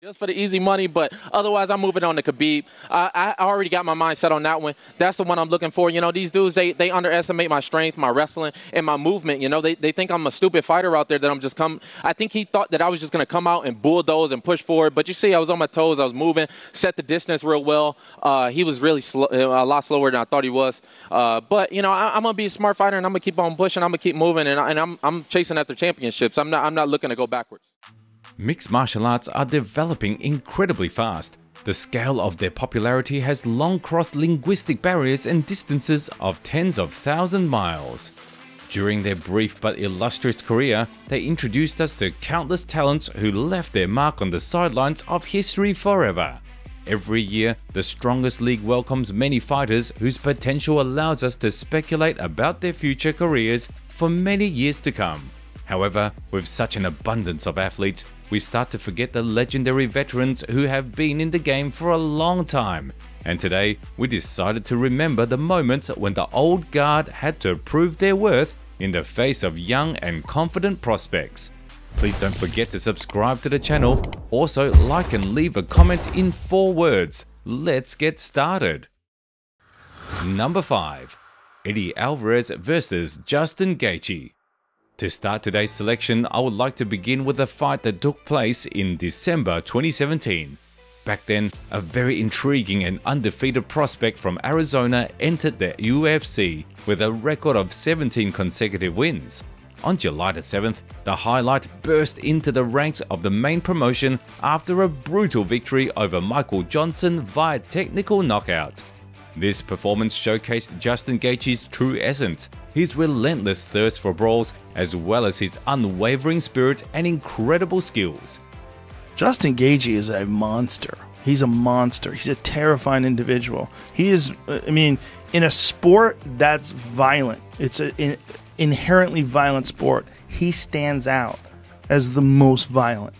Just for the easy money, but otherwise I'm moving on to Khabib. I already got my mind set on that one. That's the one I'm looking for. You know, these dudes, they underestimate my strength, my wrestling, and my movement. You know, they think I'm a stupid fighter out there that I'm just come. I think he thought that I was just going to come out and bulldoze and push forward. But you see, I was on my toes. I was moving, set the distance real well. He was really slow, a lot slower than I thought he was. But, you know, I'm going to be a smart fighter, and I'm going to keep on pushing. I'm going to keep moving, and I'm chasing after championships. I'm not looking to go backwards. Mixed martial arts are developing incredibly fast. The scale of their popularity has long crossed linguistic barriers and distances of tens of thousand miles. During their brief but illustrious career, they introduced us to countless talents who left their mark on the sidelines of history forever. Every year, the strongest league welcomes many fighters whose potential allows us to speculate about their future careers for many years to come. However, with such an abundance of athletes, we start to forget the legendary veterans who have been in the game for a long time. And today, we decided to remember the moments when the old guard had to prove their worth in the face of young and confident prospects. Please don't forget to subscribe to the channel. Also, like and leave a comment in 4 words. Let's get started. Number 5. Eddie Alvarez vs. Justin Gaethje. To start today's selection, I would like to begin with a fight that took place in December 2017. Back then, a very intriguing and undefeated prospect from Arizona entered the UFC with a record of 17 consecutive wins. On July the 7th, the highlight burst into the ranks of the main promotion after a brutal victory over Michael Johnson via technical knockout. This performance showcased Justin Gaethje's true essence, his relentless thirst for brawls, as well as his unwavering spirit and incredible skills. Justin Gaethje is a monster. He's a monster. He's a terrifying individual. He is, I mean, in a sport that's violent, it's an inherently violent sport, he stands out as the most violent.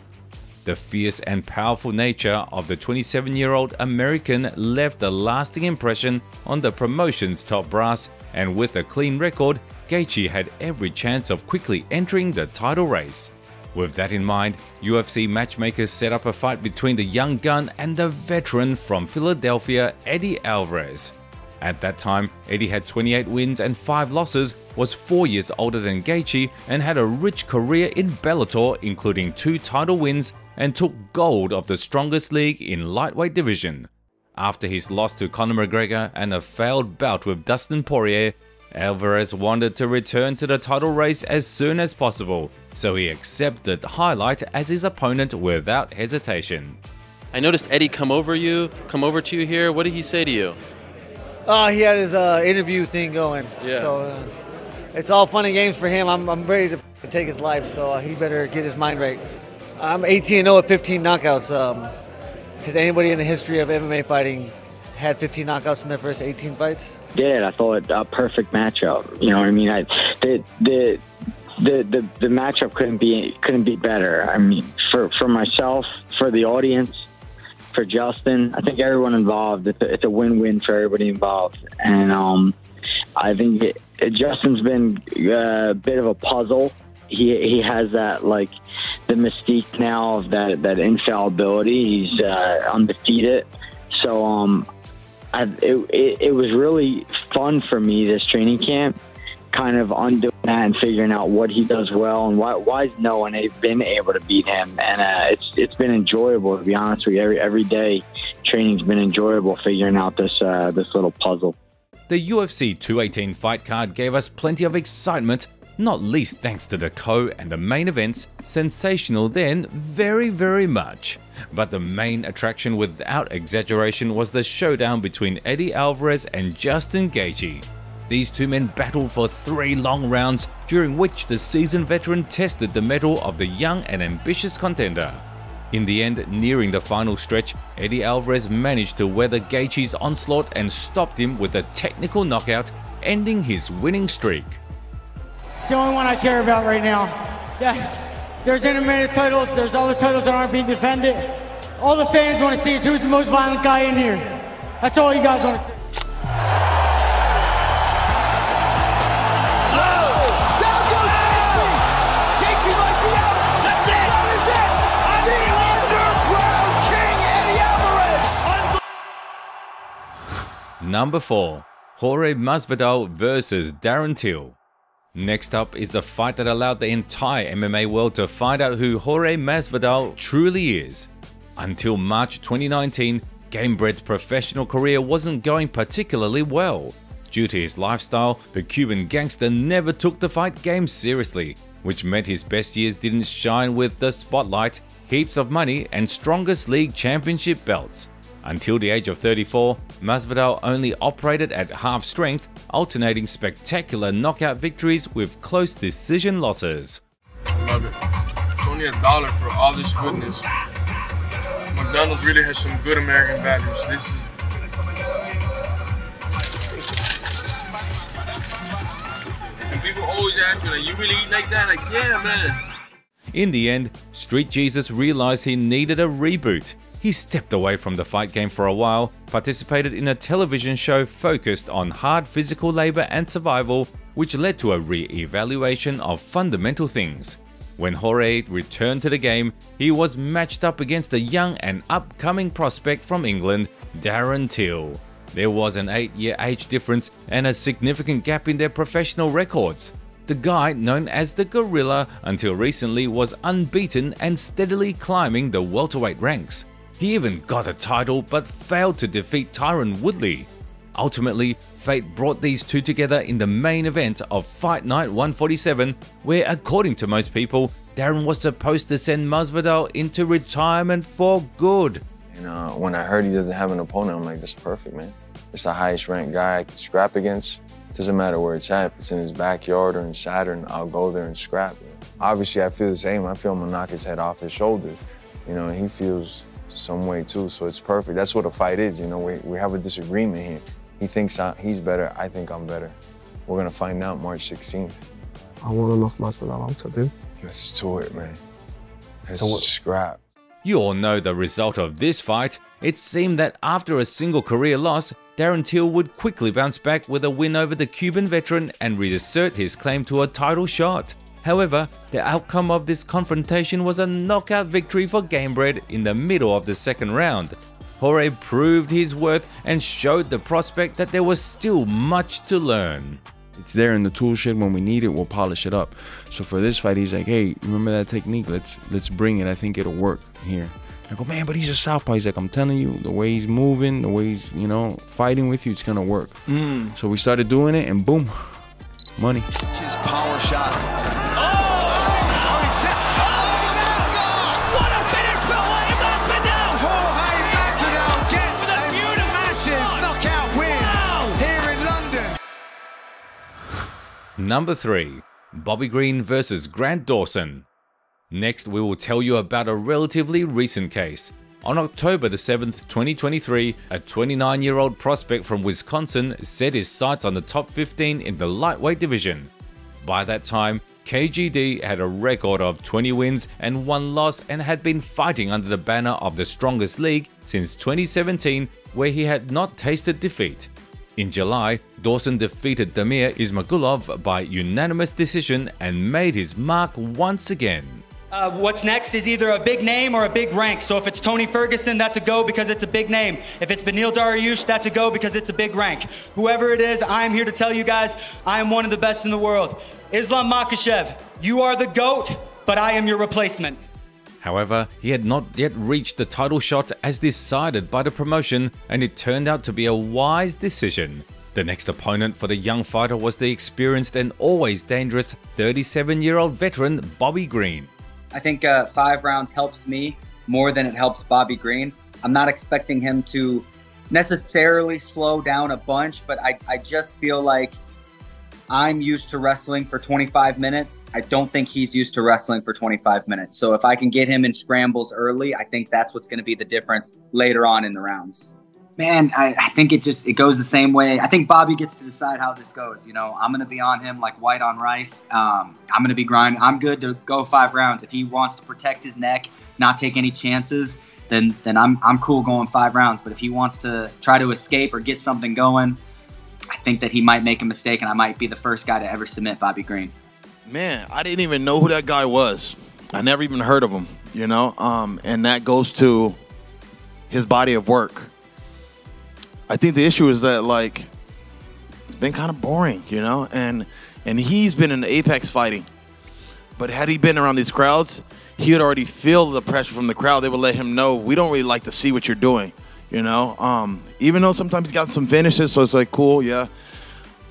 The fierce and powerful nature of the 27-year-old American left a lasting impression on the promotion's top brass, and with a clean record, Gaethje had every chance of quickly entering the title race. With that in mind, UFC matchmakers set up a fight between the young gun and the veteran from Philadelphia, Eddie Alvarez. At that time, Eddie had 28 wins and 5 losses, was 4 years older than Gaethje, and had a rich career in Bellator, including 2 title wins, and took gold of the strongest league in lightweight division. After his loss to Conor McGregor and a failed bout with Dustin Poirier, Alvarez wanted to return to the title race as soon as possible, so he accepted Highlight as his opponent without hesitation. I noticed Eddie come over to you here. What did he say to you? He had his interview thing going. Yeah. So it's all fun and games for him. I'm ready to take his life, so he better get his mind right. I'm 18-0 at 15 knockouts. Has anybody in the history of MMA fighting had 15 knockouts in their first 18 fights? Did. I thought a perfect matchup. You know what I mean? The matchup couldn't be better. I mean, for myself, for the audience, for Justin, I think everyone involved. It's a win-win for everybody involved, and I think Justin's been a bit of a puzzle. He has that, like, the mystique now of that infallibility. He's undefeated. So it was really fun for me this training camp, kind of undoing that and figuring out what he does well and why no one has been able to beat him. And it's been enjoyable, to be honest with you. Every day training's been enjoyable, figuring out this little puzzle. The UFC 218 fight card gave us plenty of excitement, not least thanks to the co and the main events, sensational then very, very much. But the main attraction, without exaggeration, was the showdown between Eddie Alvarez and Justin Gaethje. These two men battled for 3 long rounds, during which the seasoned veteran tested the mettle of the young and ambitious contender. In the end, nearing the final stretch, Eddie Alvarez managed to weather Gaethje's onslaught and stopped him with a technical knockout, ending his winning streak. It's the only one I care about right now. Yeah, there's intermittent titles, there's other titles that aren't being defended. All the fans want to see is who's the most violent guy in here. That's all you guys want to see. Number 4. Jorge Masvidal versus Darren Till. Next up is the fight that allowed the entire MMA world to find out who Jorge Masvidal truly is. Until March 2019, Gamebred's professional career wasn't going particularly well. Due to his lifestyle, the Cuban gangster never took the fight game seriously, which meant his best years didn't shine with the spotlight, heaps of money, and strongest league championship belts. Until the age of 34, Masvidal only operated at half strength, alternating spectacular knockout victories with close decision losses. Love it. It's only $1 for all this goodness. McDonald's really has some good American values. This is... And people always ask me, like, you really eat like that? Like, yeah, man. In the end, Street Jesus realized he needed a reboot. He stepped away from the fight game for a while, participated in a television show focused on hard physical labor and survival, which led to a re-evaluation of fundamental things. When Jorge returned to the game, he was matched up against a young and upcoming prospect from England, Darren Till. There was an 8-year age difference and a significant gap in their professional records. The guy, known as the Gorilla until recently, was unbeaten and steadily climbing the welterweight ranks. He even got a title but failed to defeat Tyron Woodley. Ultimately, fate brought these two together in the main event of Fight Night 147, where, according to most people, Darren was supposed to send Masvidal into retirement for good. And when I heard he doesn't have an opponent, I'm like, this is perfect, man. It's the highest ranked guy I can scrap against. Doesn't matter where it's at. If it's in his backyard or in Saturn, I'll go there and scrap. Obviously, I feel the same. I feel I'm gonna knock his head off his shoulders. And he feels some way too, so it's perfect. That's what a fight is, we have a disagreement here. He thinks he's better, I think I'm better. We're gonna find out March 16th. I wanna knock Masvidal out, dude. Let's do it, man. Let's scrap. You all know the result of this fight. It seemed that after a single career loss, Darren Till would quickly bounce back with a win over the Cuban veteran and reassert his claim to a title shot. However, the outcome of this confrontation was a knockout victory for Gamebred in the middle of the second round. Jorge proved his worth and showed the prospect that there was still much to learn. It's there in the tool shed. When we need it, we'll polish it up. So for this fight, he's like, hey, remember that technique? Let's bring it. I think it'll work here. I go, man, but he's a southpaw. He's like, I'm telling you, the way he's moving, the way he's, fighting with you, it's gonna work. So we started doing it, and boom, money. His power shot. Number 3. Bobby Green versus Grant Dawson. Next, we will tell you about a relatively recent case. On October the 7th, 2023, a 29-year-old prospect from Wisconsin set his sights on the top 15 in the lightweight division. By that time, KGD had a record of 20 wins and 1 loss and had been fighting under the banner of the strongest league since 2017, where he had not tasted defeat. In July, Dawson defeated Damir Ismagulov by unanimous decision and made his mark once again. What's next is either a big name or a big rank. So if it's Tony Ferguson, that's a go because it's a big name. If it's Beneil Dariush, that's a go because it's a big rank. Whoever it is, I am here to tell you guys, I am one of the best in the world. Islam Makhachev, you are the GOAT, but I am your replacement. However, he had not yet reached the title shot as decided by the promotion, and it turned out to be a wise decision. The next opponent for the young fighter was the experienced and always dangerous 37-year-old veteran Bobby Green. I think 5 rounds helps me more than it helps Bobby Green. I'm not expecting him to necessarily slow down a bunch, but I just feel like I'm used to wrestling for 25 minutes. I don't think he's used to wrestling for 25 minutes. So if I can get him in scrambles early, I think that's what's going to be the difference later on in the rounds. Man, I think it goes the same way. I think Bobby gets to decide how this goes. I'm going to be on him like white on rice. I'm going to be grinding. I'm good to go 5 rounds. If he wants to protect his neck, not take any chances, then I'm cool going 5 rounds. But if he wants to try to escape or get something going, I think that he might make a mistake, and I might be the first guy to ever submit Bobby Green. Man, I didn't even know who that guy was. I never even heard of him, and that goes to his body of work. I think the issue is that, like, it's been kind of boring, you know? And he's been in the Apex fighting. But had he been around these crowds, he would already feel the pressure from the crowd. They would let him know, we don't really like to see what you're doing, you know? Even though sometimes he's got some finishes, so it's like, cool, yeah.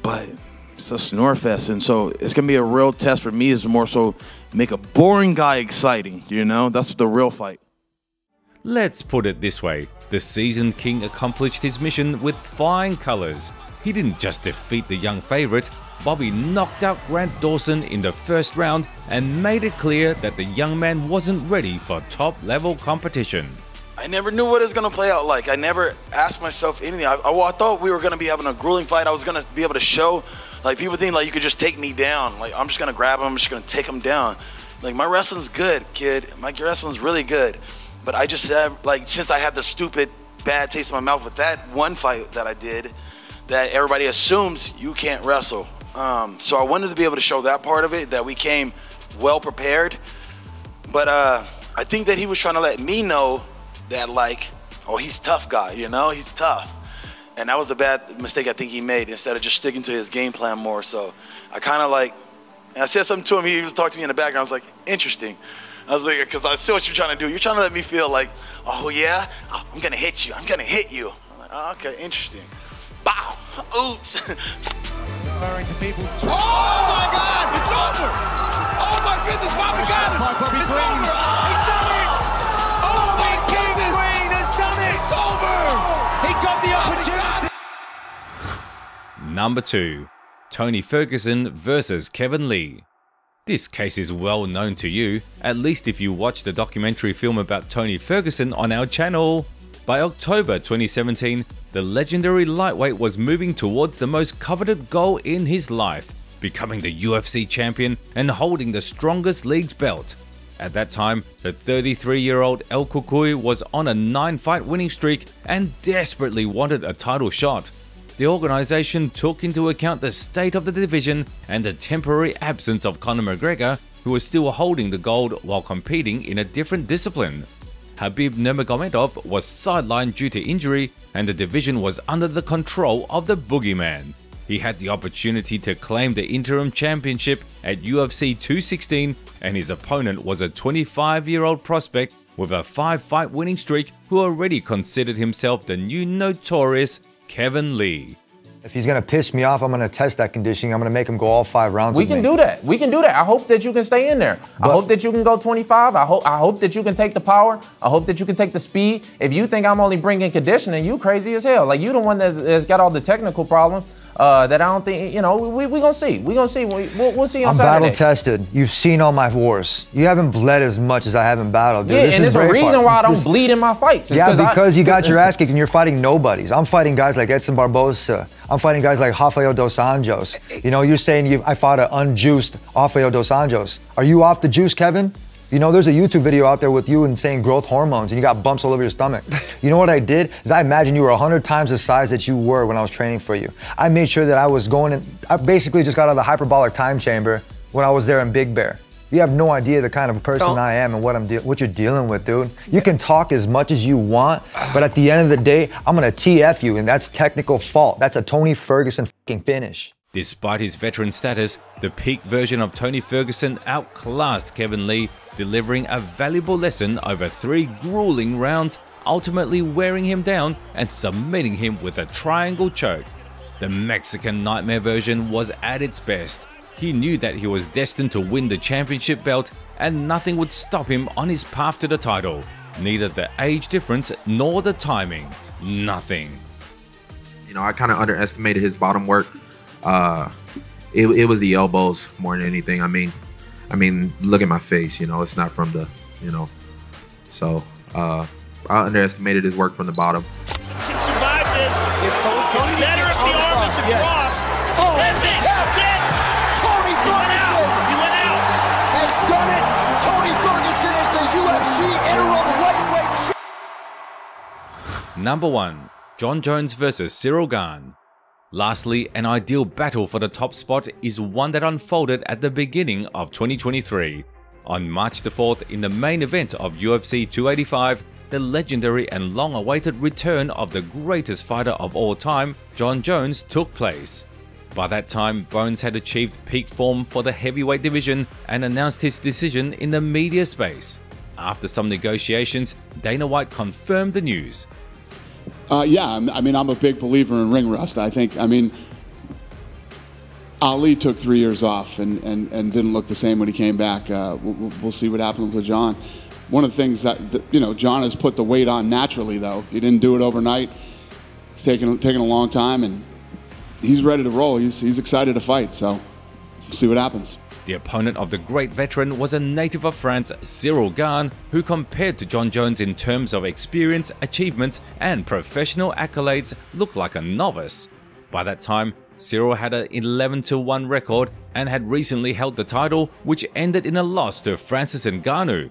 But it's a snore fest. And so it's going to be a real test for me, is more so make a boring guy exciting, you know? That's the real fight. Let's put it this way. The seasoned king accomplished his mission with flying colors. He didn't just defeat the young favorite, Bobby knocked out Grant Dawson in the first round and made it clear that the young man wasn't ready for top-level competition. I never knew what it was going to play out like. I never asked myself anything. I thought we were going to be having a grueling fight. I was going to be able to show, like, people think, like, you could just take me down. Like, I'm just going to grab him. I'm just going to take him down. Like, my wrestling's good, kid. My wrestling's really good. But I just have, like, since I had the stupid bad taste in my mouth with that one fight that I did, that everybody assumes you can't wrestle. So I wanted to be able to show that part of it, that we came well prepared. But I think that he was trying to let me know that, like, oh, he's a tough guy, you know, he's tough. And that was the bad mistake I think he made, instead of just sticking to his game plan more. So I kind of, like, and I said something to him, he was talking to me in the background. I was like, interesting. I was like, because I see what you're trying to do. You're trying to let me feel like, oh yeah, oh, I'm gonna hit you, I'm gonna hit you. I'm like, oh, okay, interesting. Bow, oops. Referring to people. Oh my God, it's over. Oh my goodness, Bobby got him. Bobby it's Green. Over. He's done it. Oh my goodness. Green has done it. It's over. He got the opportunity. Number 2. Tony Ferguson versus Kevin Lee. This case is well known to you, at least if you watched the documentary film about Tony Ferguson on our channel. By October 2017, the legendary lightweight was moving towards the most coveted goal in his life, becoming the UFC champion and holding the strongest league's belt. At that time, the 33-year-old El Cucuy was on a 9-fight winning streak and desperately wanted a title shot. The organization took into account the state of the division and the temporary absence of Conor McGregor, who was still holding the gold while competing in a different discipline. Khabib Nurmagomedov was sidelined due to injury, and the division was under the control of the Boogeyman. He had the opportunity to claim the interim championship at UFC 216, and his opponent was a 25-year-old prospect with a 5-fight winning streak who already considered himself the new notorious Kevin Lee. If he's going to piss me off, I'm going to test that conditioning. I'm going to make him go all 5 rounds. We can do that. We can do that. I hope that you can stay in there. I hope that you can go 25. I hope that you can take the power. I hope that you can take the speed. If you think I'm only bringing conditioning, you crazy as hell. Like, you the one that's got all the technical problems that I don't think, you know, we gonna see. We gonna see. We'll see on Saturday. I'm battle tested. You've seen all my wars. You haven't bled as much as I have in battle, dude. Yeah, and there's a reason why I don't bleed in my fights. Yeah, because you got your ass kicked and you're fighting nobodies. I'm fighting guys like Edson Barbosa. I'm fighting guys like Rafael Dos Anjos. You know, you're saying I fought an unjuiced Rafael Dos Anjos. Are you off the juice, Kevin? You know, there's a YouTube video out there with you and saying growth hormones and you got bumps all over your stomach. You know what I did? Is I imagined you were 100 times the size that you were when I was training for you. I made sure that I was going in, I basically just got out of the hyperbolic time chamber when I was there in Big Bear. You have no idea the kind of person I am and what you're dealing with, dude. You can talk as much as you want, but at the end of the day, I'm gonna TF you, and that's technical fault. That's a Tony Ferguson fucking finish. Despite his veteran status, the peak version of Tony Ferguson outclassed Kevin Lee, delivering a valuable lesson over 3 grueling rounds, ultimately wearing him down and submitting him with a triangle choke. The Mexican Nightmare version was at its best. He knew that he was destined to win the championship belt and nothing would stop him on his path to the title. Neither the age difference nor the timing. Nothing. You know, I kind of underestimated his bottom work. It was the elbows more than anything. I mean, look at my face, you know, it's not from the, you know. So, I underestimated his work from the bottom. Can survive this. It's better if the arm is across. Oh, that's it. That's it. Tony Ferguson. He went out. Has done it. Tony Ferguson is the UFC interim lightweight champion. Number 1. Jon Jones versus Siro Gan. Lastly, an ideal battle for the top spot is one that unfolded at the beginning of 2023. On March the 4th, in the main event of UFC 285, the legendary and long-awaited return of the greatest fighter of all time, Jon Jones, took place. By that time, Bones had achieved peak form for the heavyweight division and announced his decision in the media space. After some negotiations, Dana White confirmed the news. Yeah, I mean, I'm a big believer in ring rust. I mean, Ali took 3 years off and didn't look the same when he came back. We'll see what happens with Jon. One of the things that, Jon has put the weight on naturally, though. He didn't do it overnight. It's taken a long time, and he's ready to roll. He's excited to fight, so we'll see what happens. The opponent of the great veteran was a native of France, Siro Gan, who compared to Jon Jones in terms of experience, achievements, and professional accolades looked like a novice. By that time, Siro had an 11-1 record and had recently held the title, which ended in a loss to Francis Ngannou.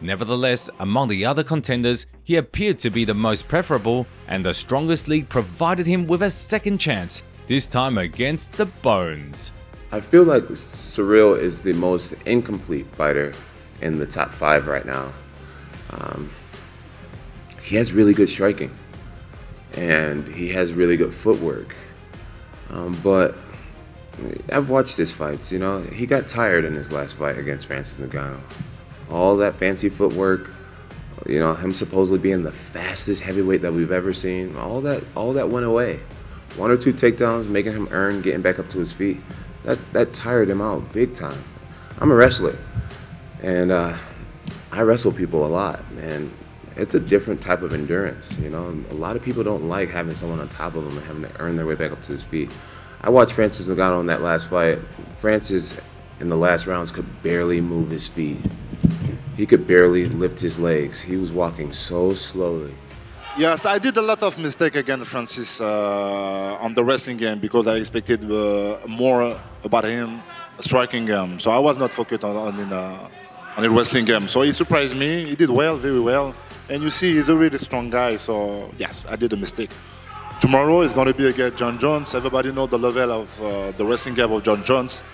Nevertheless, among the other contenders, he appeared to be the most preferable, and the strongest league provided him with a second chance, this time against the Bones. I feel like Cyril is the most incomplete fighter in the top 5 right now. He has really good striking, and he has really good footwork. But I've watched his fights, he got tired in his last fight against Francis Ngannou. All that fancy footwork, him supposedly being the fastest heavyweight that we've ever seen, all that went away. 1 or 2 takedowns, making him earn getting back up to his feet. That tired him out big time. I'm a wrestler, and I wrestle people a lot, and it's a different type of endurance. A lot of people don't like having someone on top of them and having to earn their way back up to his feet. I watched Francis Ngannou in that last fight. Francis, in the last rounds, could barely move his feet. He could barely lift his legs. He was walking so slowly. Yes, I did a lot of mistakes against Francis on the wrestling game because I expected more about him striking game. So I was not focused on the wrestling game. So he surprised me. He did well, very well. And you see, he's a really strong guy. So yes, I did a mistake. Tomorrow is going to be against Jon Jones. Everybody knows the level of the wrestling game of Jon Jones.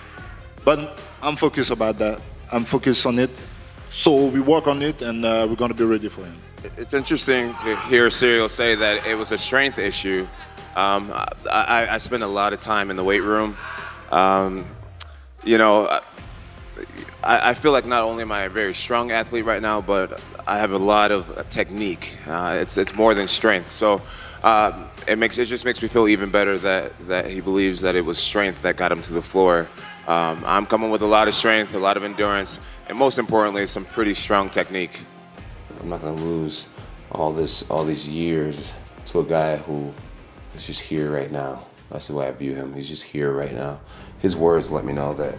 But I'm focused about that. I'm focused on it. So we work on it, and we're going to be ready for him. It's interesting to hear Cyril say that it was a strength issue. I spend a lot of time in the weight room. I feel like not only am I a very strong athlete right now, but I have a lot of technique. It's more than strength. So it just makes me feel even better that he believes that it was strength that got him to the floor. I'm coming with a lot of strength, a lot of endurance, and most importantly, some pretty strong technique. I'm not gonna lose all these years to a guy who is just here right now. That's the way I view him. He's just here right now. His words let me know that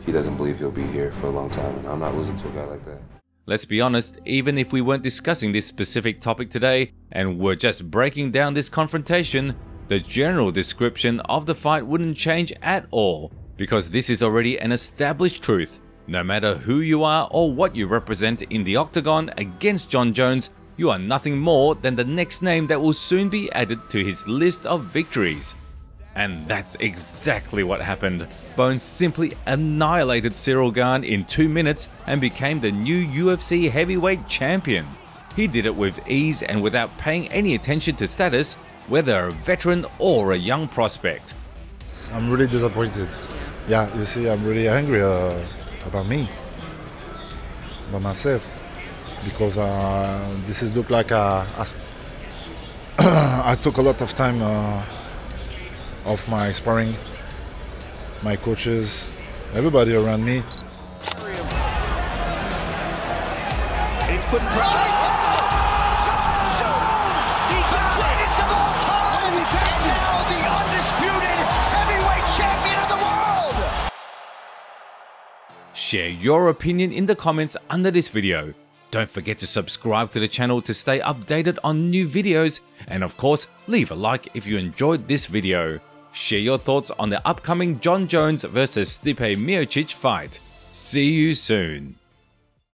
he doesn't believe he'll be here for a long time, and I'm not losing to a guy like that. Let's be honest, even if we weren't discussing this specific topic today and were just breaking down this confrontation, the general description of the fight wouldn't change at all, because this is already an established truth. No matter who you are or what you represent in the octagon against Jon Jones, you are nothing more than the next name that will soon be added to his list of victories. And that's exactly what happened. Bones simply annihilated Siro Gan in 2 minutes and became the new UFC heavyweight champion. He did it with ease and without paying any attention to status, whether a veteran or a young prospect. I'm really disappointed. Yeah, you see, I'm really angry about me, about myself, because this is look like I took a lot of time off my sparring, my coaches, everybody around me. He's putting pressure. Share your opinion in the comments under this video. Don't forget to subscribe to the channel to stay updated on new videos, and of course, leave a like if you enjoyed this video. Share your thoughts on the upcoming Jon Jones vs Stipe Miocic fight. See you soon.